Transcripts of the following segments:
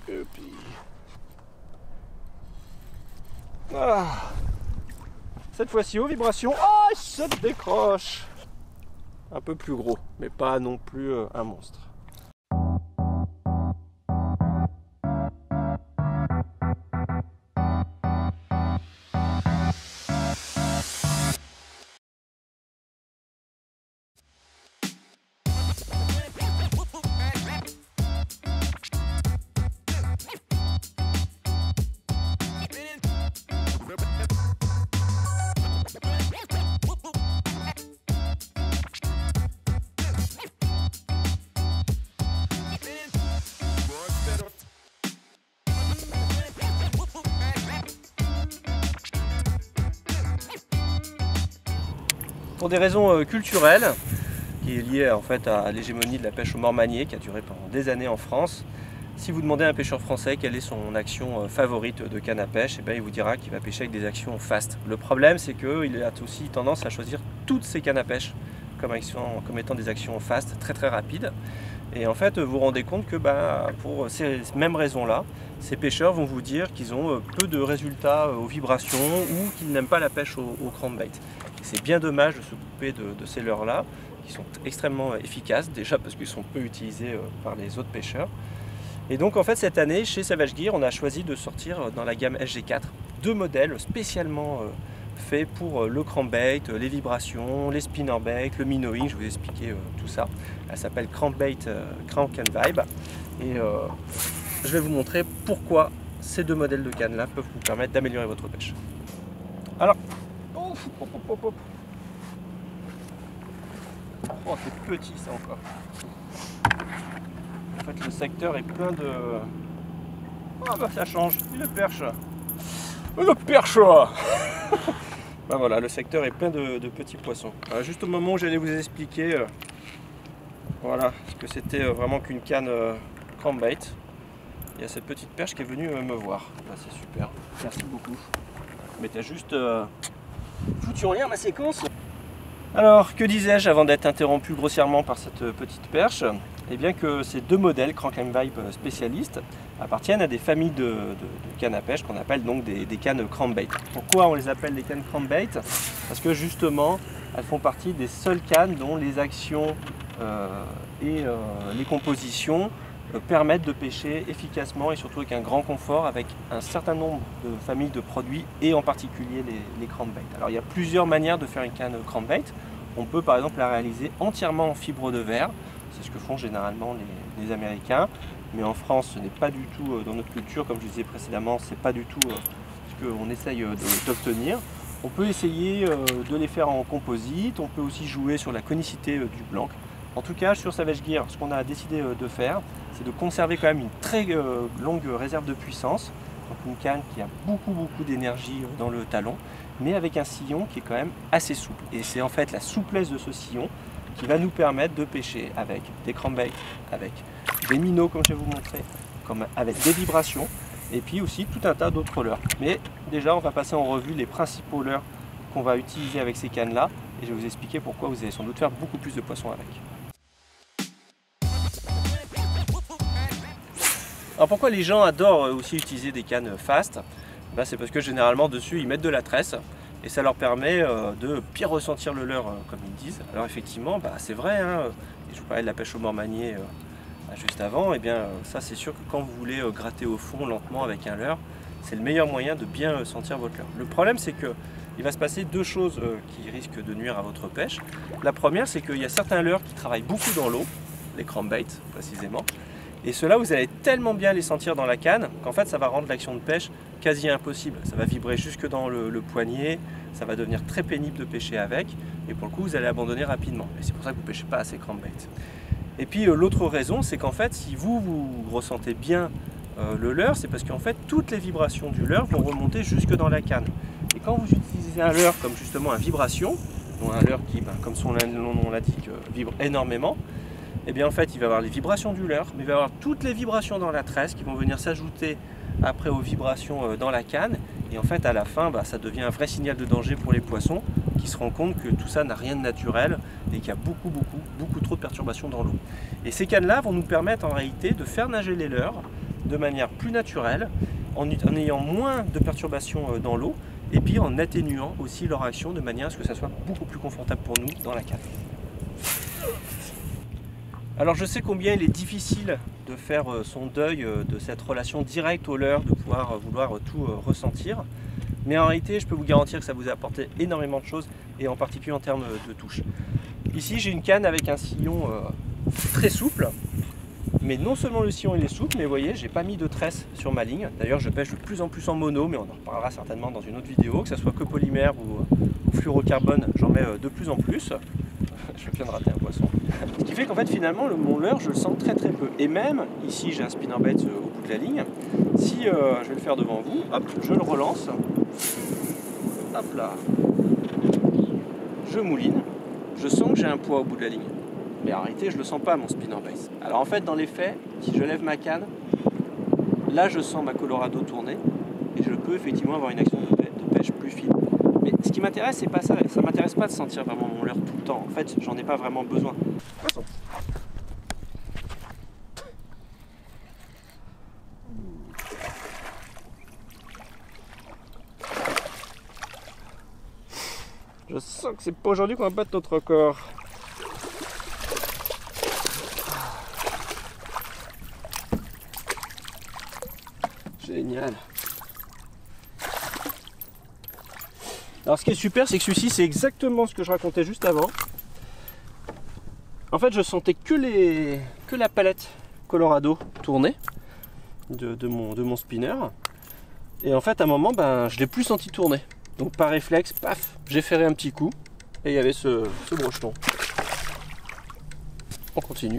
Et puis... Ah. Cette fois-ci aux vibrations, oh, ça décroche. Un peu plus gros, mais pas non plus un monstre. Pour des raisons culturelles, qui est liée en fait à l'hégémonie de la pêche au mormanier qui a duré pendant des années en France, si vous demandez à un pêcheur français quelle est son action favorite de canne à pêche, eh bien, il vous dira qu'il va pêcher avec des actions fast. Le problème, c'est qu'il a aussi tendance à choisir toutes ses cannes à pêche comme étant des actions fast, très très rapides. Et en fait, vous vous rendez compte que pour ces mêmes raisons-là, ces pêcheurs vont vous dire qu'ils ont peu de résultats aux vibrations ou qu'ils n'aiment pas la pêche au crankbait. C'est bien dommage de se couper de ces leurres-là, qui sont extrêmement efficaces, déjà parce qu'ils sont peu utilisés par les autres pêcheurs. Et donc en fait cette année, chez Savage Gear, on a choisi de sortir dans la gamme SG4 deux modèles spécialement faits pour le crankbait, les vibrations, les spinnerbait, le minnowing, je vais vous expliquer tout ça. Elle s'appelle Crankbait Crank and Vibe. Et je vais vous montrer pourquoi ces deux modèles de cannes là peuvent vous permettre d'améliorer votre pêche. Alors, oh, c'est petit ça encore. En fait le secteur est plein de... Ah bah ça change, le perche. Le perche. Ben voilà, le secteur est plein de petits poissons. Alors, juste au moment où j'allais vous expliquer voilà, ce que c'était vraiment qu'une canne crankbait, il y a cette petite perche qui est venue me voir. Ben, c'est super, merci beaucoup. Mais t'as juste foutu en l'air ma séquence. Alors, que disais-je avant d'être interrompu grossièrement par cette petite perche? Eh bien que ces deux modèles Crank and Vibe spécialistes appartiennent à des familles de cannes à pêche qu'on appelle donc des cannes crankbait. Pourquoi on les appelle des cannes crankbait? Parce que justement, elles font partie des seules cannes dont les actions et les compositions permettent de pêcher efficacement et surtout avec un grand confort avec un certain nombre de familles de produits et en particulier les crankbait. Alors il y a plusieurs manières de faire une canne crankbait. On peut par exemple la réaliser entièrement en fibre de verre, c'est ce que font généralement les Américains, mais en France ce n'est pas du tout dans notre culture, comme je disais précédemment, c'est pas du tout ce qu'on essaye d'obtenir. On peut essayer de les faire en composite, on peut aussi jouer sur la conicité du blanc. En tout cas, sur Savage Gear, ce qu'on a décidé de faire, c'est de conserver quand même une très longue réserve de puissance. Donc une canne qui a beaucoup d'énergie dans le talon, mais avec un sillon qui est quand même assez souple. Et c'est en fait la souplesse de ce sillon qui va nous permettre de pêcher avec des crankbait, avec des minnows comme je vais vous montrer, avec des vibrations, et puis aussi tout un tas d'autres leurres. Mais déjà, on va passer en revue les principaux leurres qu'on va utiliser avec ces cannes-là, et je vais vous expliquer pourquoi vous allez sans doute faire beaucoup plus de poissons avec. Alors pourquoi les gens adorent aussi utiliser des cannes fast? C'est parce que généralement dessus ils mettent de la tresse et ça leur permet de bien ressentir le leurre comme ils disent. Alors effectivement c'est vrai, hein, je vous parlais de la pêche au mormanier juste avant, et bien ça c'est sûr que quand vous voulez gratter au fond lentement avec un leurre, c'est le meilleur moyen de bien sentir votre leurre. Le problème c'est que il va se passer deux choses qui risquent de nuire à votre pêche. La première, c'est qu'il y a certains leurres qui travaillent beaucoup dans l'eau, les crankbait précisément. Et ceux-là, vous allez tellement bien les sentir dans la canne qu'en fait, ça va rendre l'action de pêche quasi impossible. Ça va vibrer jusque dans le poignet, ça va devenir très pénible de pêcher avec, et pour le coup, vous allez abandonner rapidement. Et c'est pour ça que vous ne pêchez pas assez crankbait. Et puis, l'autre raison, c'est qu'en fait, si vous ressentez bien le leurre, c'est parce qu'en fait, toutes les vibrations du leurre vont remonter jusque dans la canne. Et quand vous utilisez un leurre comme justement un vibration, donc un leurre qui, comme son nom l'indique, vibre énormément, et bien en fait il va avoir les vibrations du leurre, mais il va avoir toutes les vibrations dans la tresse qui vont venir s'ajouter après aux vibrations dans la canne, et en fait à la fin ça devient un vrai signal de danger pour les poissons qui se rendent compte que tout ça n'a rien de naturel et qu'il y a beaucoup trop de perturbations dans l'eau. Et ces cannes là vont nous permettre en réalité de faire nager les leurres de manière plus naturelle, en ayant moins de perturbations dans l'eau, et puis en atténuant aussi leur action de manière à ce que ça soit beaucoup plus confortable pour nous dans la canne. Alors je sais combien il est difficile de faire son deuil de cette relation directe au leurre, de pouvoir vouloir tout ressentir. Mais en réalité, je peux vous garantir que ça vous a apporté énormément de choses, et en particulier en termes de touche. Ici, j'ai une canne avec un sillon très souple. Mais non seulement le sillon il est souple, mais vous voyez, j'ai pas mis de tresse sur ma ligne. D'ailleurs, je pêche de plus en plus en mono, mais on en reparlera certainement dans une autre vidéo, que ce soit copolymère ou fluorocarbone, j'en mets de plus en plus. Je viens de rater un poisson. Ce qui fait qu'en fait, finalement, mon leurre, je le sens très très peu. Et même, ici, j'ai un spinnerbait au bout de la ligne. Si je vais le faire devant vous, hop, je le relance. Hop là. Je mouline. Je sens que j'ai un poids au bout de la ligne. Mais en réalité, je ne le sens pas, mon spinnerbait. Alors en fait, dans les faits, si je lève ma canne, là, je sens ma Colorado tourner. Et je peux effectivement avoir une action de pêche plus fine. Mais ce qui m'intéresse, c'est pas ça. Ça ne m'intéresse pas de sentir vraiment mon leurre tout le temps. En fait, j'en ai pas vraiment besoin. Poisson. Je sens que c'est pas aujourd'hui qu'on va battre notre record. Génial. Alors ce qui est super, c'est que celui-ci, c'est exactement ce que je racontais juste avant. En fait, je sentais que la palette Colorado tourner de mon spinner. Et en fait, à un moment, je l'ai plus senti tourner. Donc par réflexe, paf, j'ai ferré un petit coup. Et il y avait ce brocheton. On continue.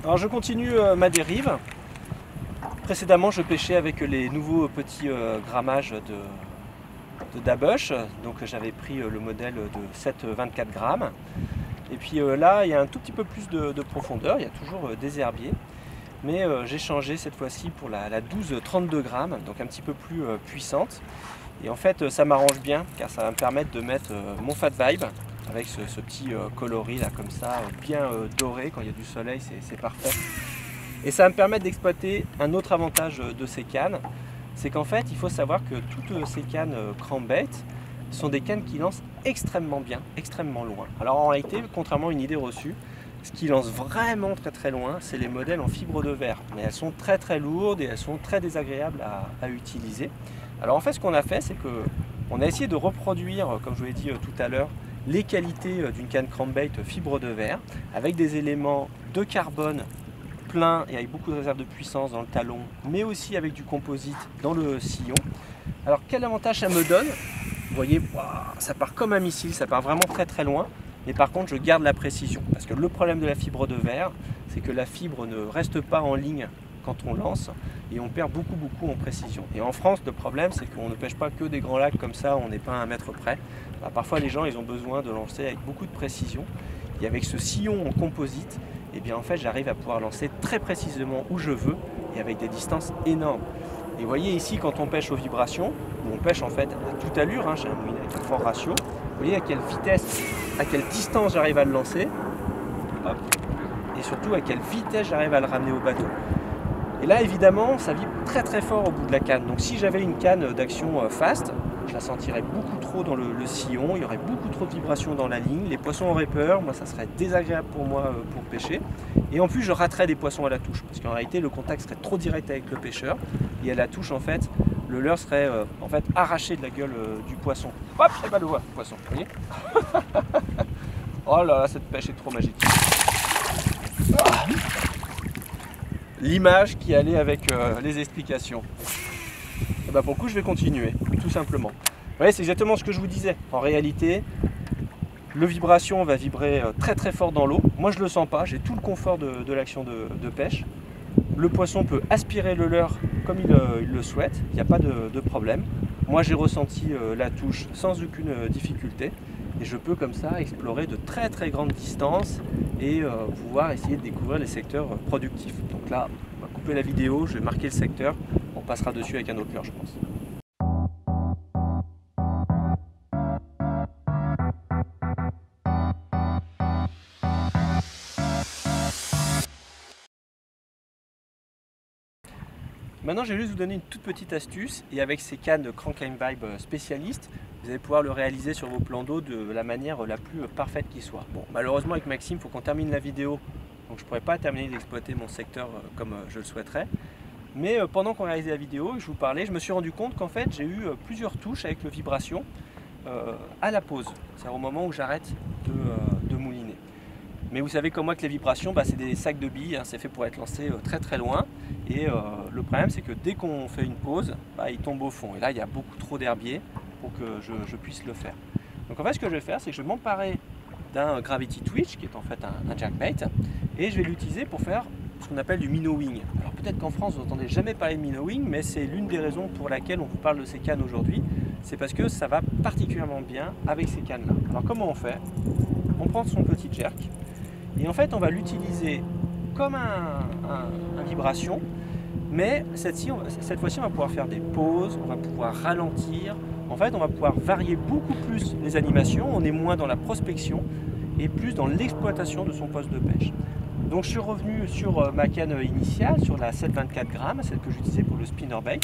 Alors je continue ma dérive. Précédemment, je pêchais avec les nouveaux petits grammages de Dabush. Donc j'avais pris le modèle de 7,24 grammes. Et puis là, il y a un tout petit peu plus de profondeur. Il y a toujours des herbiers. Mais j'ai changé cette fois-ci pour la 12,32 grammes, donc un petit peu plus puissante. Et en fait, ça m'arrange bien, car ça va me permettre de mettre mon Fat Vibe avec ce petit coloris là comme ça, bien doré. Quand il y a du soleil, c'est parfait. Et ça va me permettre d'exploiter un autre avantage de ces cannes, c'est qu'en fait il faut savoir que toutes ces cannes crankbait sont des cannes qui lancent extrêmement bien, extrêmement loin. Alors en réalité, contrairement à une idée reçue, ce qui lance vraiment très très loin, c'est les modèles en fibre de verre. Mais elles sont très très lourdes et elles sont très désagréables à utiliser. Alors en fait, ce qu'on a fait, c'est qu'on a essayé de reproduire, comme je vous l'ai dit tout à l'heure, les qualités d'une canne crankbait fibre de verre avec des éléments de carbone plein et avec beaucoup de réserve de puissance dans le talon, mais aussi avec du composite dans le sillon. Alors quel avantage ça me donne? Vous voyez, wow, ça part comme un missile, ça part vraiment très très loin, mais par contre je garde la précision, parce que le problème de la fibre de verre, c'est que la fibre ne reste pas en ligne quand on lance, et on perd beaucoup en précision. Et en France, le problème, c'est qu'on ne pêche pas que des grands lacs comme ça, on n'est pas à 1 mètre près. Bah, parfois les gens, ils ont besoin de lancer avec beaucoup de précision, et avec ce sillon en composite, et bien en fait j'arrive à pouvoir lancer très précisément où je veux, et avec des distances énormes. Et vous voyez ici, quand on pêche aux vibrations, où on pêche en fait à toute allure, j'ai un moulinet avec un fort ratio, vous voyez à quelle vitesse, à quelle distance j'arrive à le lancer, hop, et surtout à quelle vitesse j'arrive à le ramener au bateau. Et là évidemment ça vibre très très fort au bout de la canne. Donc si j'avais une canne d'action fast, je la sentirais beaucoup trop dans le sillon, il y aurait beaucoup trop de vibrations dans la ligne, les poissons auraient peur, moi ça serait désagréable pour moi pour pêcher. Et en plus je raterais des poissons à la touche, parce qu'en réalité le contact serait trop direct avec le pêcheur, et à la touche en fait, le leurre serait en fait arraché de la gueule du poisson. Hop, et bah le voilà, poisson, vous voyez. Oh là là, cette pêche est trop magique. Ah, l'image qui allait avec les explications. Et bah pour le coup, je vais continuer, tout simplement. Vous voyez, c'est exactement ce que je vous disais. En réalité, le vibration va vibrer très très fort dans l'eau. Moi, je ne le sens pas, j'ai tout le confort de l'action de pêche. Le poisson peut aspirer le leurre comme il le souhaite, il n'y a pas de problème. Moi j'ai ressenti la touche sans aucune difficulté et je peux comme ça explorer de très très grandes distances et pouvoir essayer de découvrir les secteurs productifs. Donc là, on va couper la vidéo, je vais marquer le secteur, on passera dessus avec un autre leurre je pense. Maintenant, je vais juste vous donner une toute petite astuce et avec ces cannes Crank & Vibe spécialistes, vous allez pouvoir le réaliser sur vos plans d'eau de la manière la plus parfaite qui soit. Bon, malheureusement avec Maxime, il faut qu'on termine la vidéo, donc je ne pourrais pas terminer d'exploiter mon secteur comme je le souhaiterais. Mais pendant qu'on réalisait la vidéo, je vous parlais, je me suis rendu compte qu'en fait j'ai eu plusieurs touches avec le vibration à la pause, c'est-à-dire au moment où j'arrête de mouliner. Mais vous savez comme moi que les vibrations, c'est des sacs de billes, hein, c'est fait pour être lancé très très loin. Et le problème c'est que dès qu'on fait une pause, il tombe au fond. Et là il y a beaucoup trop d'herbier pour que je puisse le faire. Donc en fait ce que je vais faire, c'est que je vais m'emparer d'un Gravity Twitch, qui est en fait un jerkbait, et je vais l'utiliser pour faire ce qu'on appelle du minnowing. Alors peut-être qu'en France vous n'entendez jamais parler de minnowing, mais c'est l'une des raisons pour laquelle on vous parle de ces cannes aujourd'hui. C'est parce que ça va particulièrement bien avec ces cannes là. Alors comment on fait? On prend son petit jerk, et en fait on va l'utiliser comme un vibration, mais cette fois-ci on va pouvoir faire des pauses, on va pouvoir ralentir, en fait on va pouvoir varier beaucoup plus les animations, on est moins dans la prospection et plus dans l'exploitation de son poste de pêche. Donc je suis revenu sur ma canne initiale, sur la 724 grammes, celle que j'utilisais pour le spinnerbait.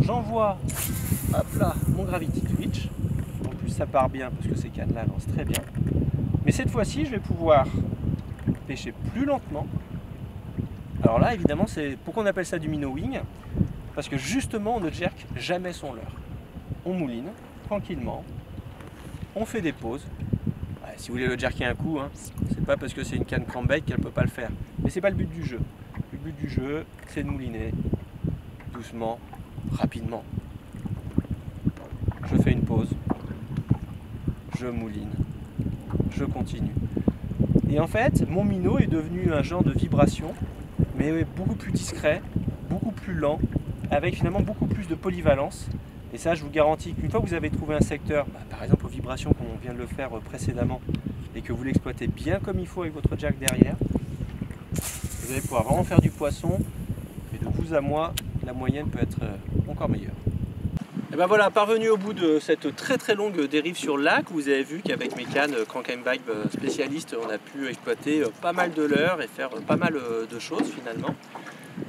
J'envoie mon Gravity Twitch, en plus ça part bien parce que ces cannes là lancent très bien, mais cette fois-ci je vais pouvoir pêcher plus lentement. Alors là, évidemment, c'est pourquoi on appelle ça du minnowing, parce que justement, on ne jerk jamais son leurre. On mouline tranquillement, on fait des pauses. Si vous voulez le jerker un coup, hein, c'est pas parce que c'est une canne crankbait qu'elle ne peut pas le faire. Mais c'est pas le but du jeu. Le but du jeu, c'est de mouliner doucement, rapidement. Je fais une pause, je mouline, je continue. Et en fait, mon minnow est devenu un genre de vibration, mais beaucoup plus discret, beaucoup plus lent, avec finalement beaucoup plus de polyvalence. Et ça, je vous garantis qu'une fois que vous avez trouvé un secteur, par exemple aux vibrations comme on vient de le faire précédemment, et que vous l'exploitez bien comme il faut avec votre jack derrière, vous allez pouvoir vraiment faire du poisson, et de vous à moi, la moyenne peut être encore meilleure. Et ben voilà, parvenu au bout de cette très très longue dérive sur le lac, vous avez vu qu'avec mes cannes Crank & Vibe spécialistes, on a pu exploiter pas mal de leurres et faire pas mal de choses finalement.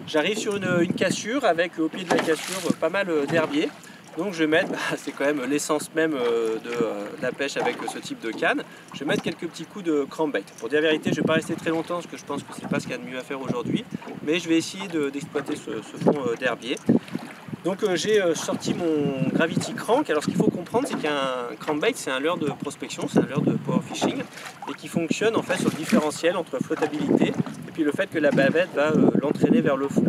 J'arrive sur une cassure avec au pied de la cassure pas mal d'herbier. Donc je vais mettre, c'est quand même l'essence même de la pêche avec ce type de canne, je vais mettre quelques petits coups de crankbait. Pour dire la vérité, je ne vais pas rester très longtemps parce que je pense que c'est pas ce qu'il y a de mieux à faire aujourd'hui, mais je vais essayer d'exploiter ce fond d'herbier. Donc j'ai sorti mon Gravity Crank. Alors ce qu'il faut comprendre, c'est qu'un crankbait, c'est un leurre de prospection, c'est un leurre de power fishing, et qui fonctionne en fait sur le différentiel entre flottabilité et puis le fait que la bavette va l'entraîner vers le fond.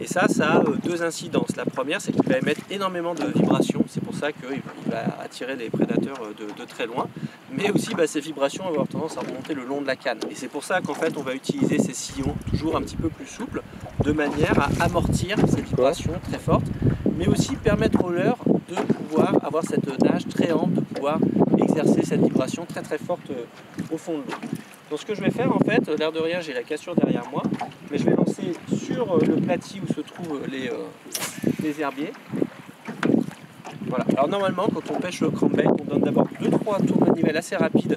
Et ça a deux incidences. La première, c'est qu'il va émettre énormément de vibrations, c'est pour ça qu'il va attirer les prédateurs de très loin, mais aussi ces vibrations vont avoir tendance à remonter le long de la canne. Et c'est pour ça qu'en fait on va utiliser ces sillons toujours un petit peu plus souples, de manière à amortir ces vibrations très fortes, mais aussi permettre au leurre de pouvoir avoir cette nage très ample, de pouvoir exercer cette vibration très très forte au fond de l'eau. Donc ce que je vais faire en fait, l'air de rien, j'ai la cassure derrière moi, mais je vais lancer sur le platis où se trouvent les herbiers. Voilà. Alors normalement, quand on pêche le crankbait, on donne d'abord 2-3 tours de manivelle assez rapides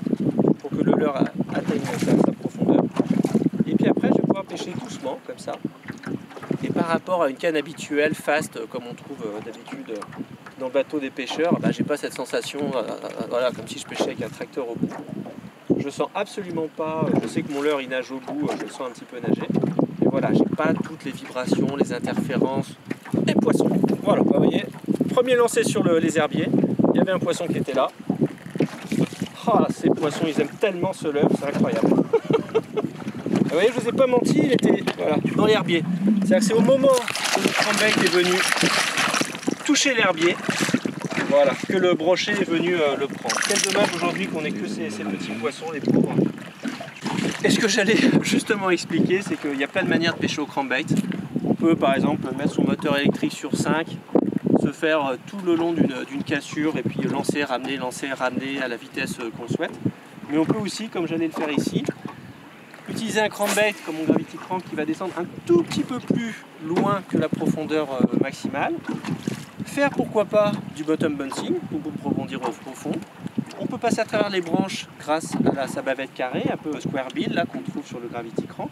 pour que le leurre atteigne sa profondeur. Et puis après, je vais pouvoir pêcher doucement, comme ça. Et par rapport à une canne habituelle, fast, comme on trouve d'habitude dans le bateau des pêcheurs, j'ai pas cette sensation, voilà, comme si je pêchais avec un tracteur au bout. Je sens absolument pas, je sais que mon leurre il nage au bout, je le sens un petit peu nager. Et voilà, j'ai pas toutes les vibrations, les interférences et poissons. Voilà, vous voyez, premier lancé sur les herbiers, il y avait un poisson qui était là. Ah, ces poissons, ils aiment tellement ce leurre, c'est incroyable. Vous voyez, je vous ai pas menti, il était voilà, dans l'herbier. C'est-à-dire que c'est au moment où le crankbait est venu toucher l'herbier, voilà, que le brochet est venu le prendre. Quel dommage aujourd'hui qu'on ait que ces petits poissons, les pauvres. Et ce que j'allais justement expliquer, c'est qu'il y a plein de manières de pêcher au crankbait. peut par exemple mettre son moteur électrique sur 5, se faire tout le long d'une cassure et puis lancer, ramener à la vitesse qu'on souhaite. Mais on peut aussi, comme j'allais le faire ici, utiliser un crankbait comme mon Gravity Crank qui va descendre un tout petit peu plus loin que la profondeur maximale. Faire pourquoi pas du bottom bouncing pour rebondir au fond. On peut passer à travers les branches grâce à sa bavette carrée, un peu square bill là qu'on trouve sur le Gravity Crank.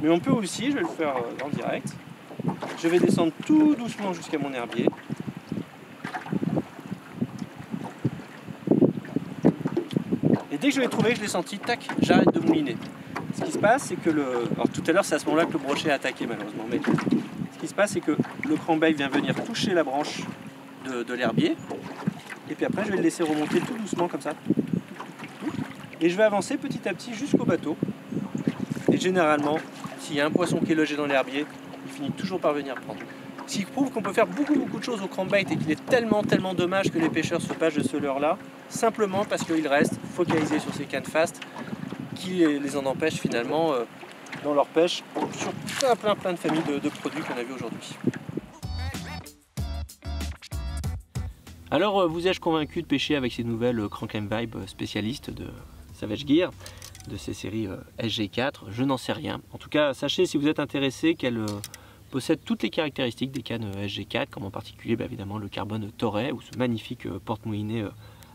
Mais on peut aussi, je vais le faire en direct, je vais descendre tout doucement jusqu'à mon herbier. Et dès que je l'ai trouvé, je l'ai senti, tac, j'arrête de mouliner. Ce qui se passe, c'est que alors tout à l'heure, c'est à ce moment-là que le brochet a attaqué malheureusement. Mais ce qui se passe, c'est que le crankbait vient venir toucher la branche de l'herbier. Et puis après, je vais le laisser remonter tout doucement comme ça. Et je vais avancer petit à petit jusqu'au bateau. Et généralement, s'il y a un poisson qui est logé dans l'herbier, il finit toujours par venir prendre. Ce qui prouve qu'on peut faire beaucoup de choses au crankbait et qu'il est tellement dommage que les pêcheurs se passent de ce leurre-là, simplement parce qu'ils restent focalisés sur ces cannes fast qui les en empêchent finalement dans leur pêche sur plein de familles de produits qu'on a vu aujourd'hui. Alors vous ai-je convaincu de pêcher avec ces nouvelles Crank & Vibe spécialistes de Savage Gear, de ces séries SG4? Je n'en sais rien. En tout cas, sachez si vous êtes intéressé qu'elles possèdent toutes les caractéristiques des cannes SG4, comme en particulier évidemment le carbone Toray ou ce magnifique porte-moulinet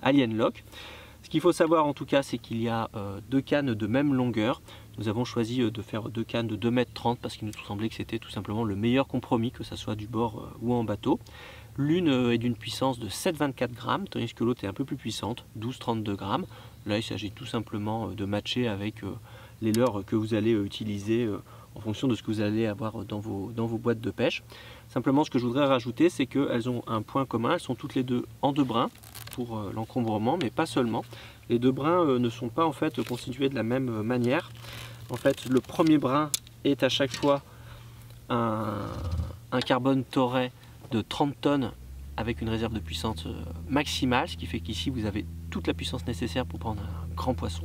Alien Lock. Ce qu'il faut savoir en tout cas, c'est qu'il y a deux cannes de même longueur. Nous avons choisi de faire deux cannes de 2,30 m parce qu'il nous semblait que c'était tout simplement le meilleur compromis, que ce soit du bord ou en bateau. L'une est d'une puissance de 7,24 grammes, tandis que l'autre est un peu plus puissante, 12,32 grammes. Là, il s'agit tout simplement de matcher avec les leurres que vous allez utiliser en fonction de ce que vous allez avoir dans vos boîtes de pêche. Simplement, ce que je voudrais rajouter, c'est qu'elles ont un point commun, elles sont toutes les deux en deux brins pour l'encombrement, mais pas seulement. Les deux brins ne sont pas en fait constitués de la même manière. En fait, le premier brin est à chaque fois un carbone Toray de 30 tonnes avec une réserve de puissance maximale, ce qui fait qu'ici vous avez toute la puissance nécessaire pour prendre un grand poisson.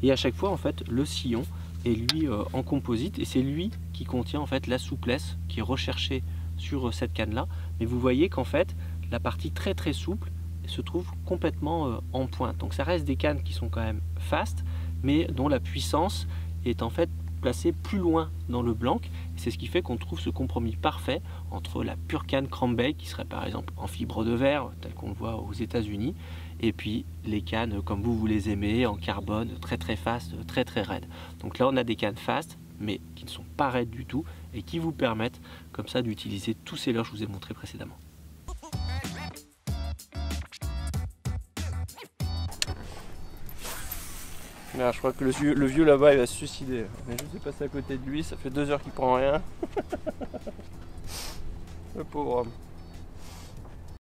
Et à chaque fois, en fait, le sillon est lui en composite et c'est lui qui contient en fait la souplesse qui est recherchée sur cette canne là. Mais vous voyez qu'en fait, la partie très souple se trouve complètement en pointe. Donc ça reste des cannes qui sont quand même fast, mais dont la puissance est en fait placée plus loin dans le blanc. C'est ce qui fait qu'on trouve ce compromis parfait entre la pure canne crankbait qui serait par exemple en fibre de verre, tel qu'on le voit aux États-Unis, et puis les cannes comme vous les aimez, en carbone, très fast, très raide. Donc là on a des cannes fast, mais qui ne sont pas raides du tout, et qui vous permettent comme ça d'utiliser tous ces leurres que je vous ai montré précédemment. Ah, je crois que le vieux là-bas il va se suicider. Mais je sais passer à côté de lui, ça fait 2 heures qu'il prend rien. Le pauvre homme.